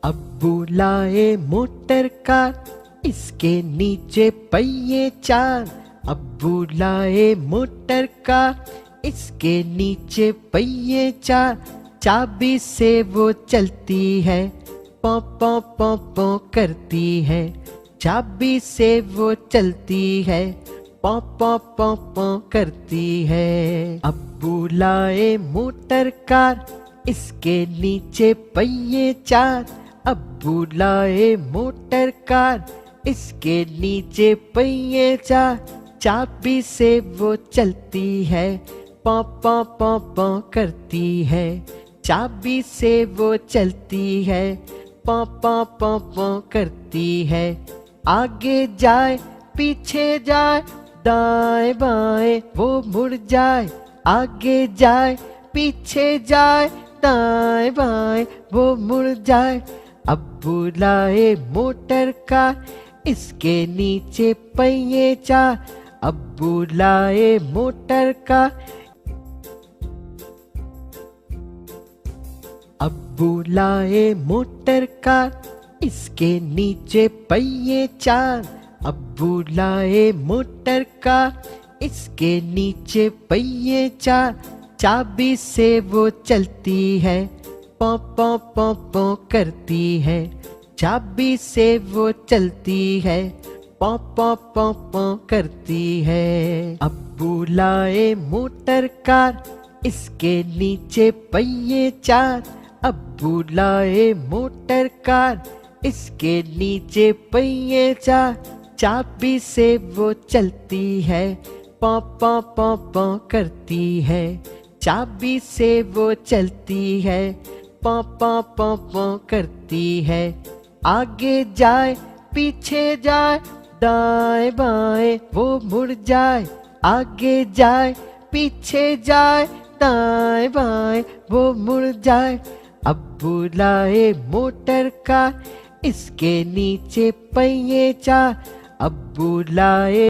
अब्बू लाए motor car, इसके नीचे पहिए चार। अब्बू लाए मोटर कार, इसके नीचे पहिए चार। चाबी से वो चलती है, पौ पौ पौ पौ करती है। चाबी से वो चलती है, पौ पौ पौ पौ करती है। अब्बू लाए मोटर कार, इसके नीचे पहिए चार। अब्बू लाए मोटर कार, इसके नीचे पहिए चार। चाबी से वो चलती है, पौ पौ पौ पौ करती है। चाबी से वो चलती है, पौ पौ पौ पौ करती है। आगे जाए पीछे जाए, दाएं बाएं वो मुड़ जाए। आगे जाए पीछे जाए, दाएं बाएं वो मुड़ जाए। अब्बू लाए मोटर कार, इसके नीचे पहिए चार। अब्बू लाए मोटर कार, अब्बू लाए मोटर कार, इसके नीचे पहिए चार। अब्बू लाए मोटर कार, इसके नीचे पहिए चार। चाबी से वो चलती है, पौ पौ पौ पौ करती है। चाबी से वो चलती है, पौ पौ पौ पौ करती है। अब्बू लाए मोटर कार, इसके नीचे पहिए चार। अब्बू लाए मोटर कार, इसके नीचे पहिए चार। चाबी से वो चलती है, पौ पौ पौ पौ करती है। चाबी से वो चलती है, पौ पौ पौ पौ करती है। आगे जाए पीछे जाए, दाएं बाएं वो मुड़ जाए। आगे जाए पीछे जाए, दाएं बाएं वो मुड़ जाए। अब्बू लाए मोटर कार, इसके नीचे पहिए चार। अब्बू लाए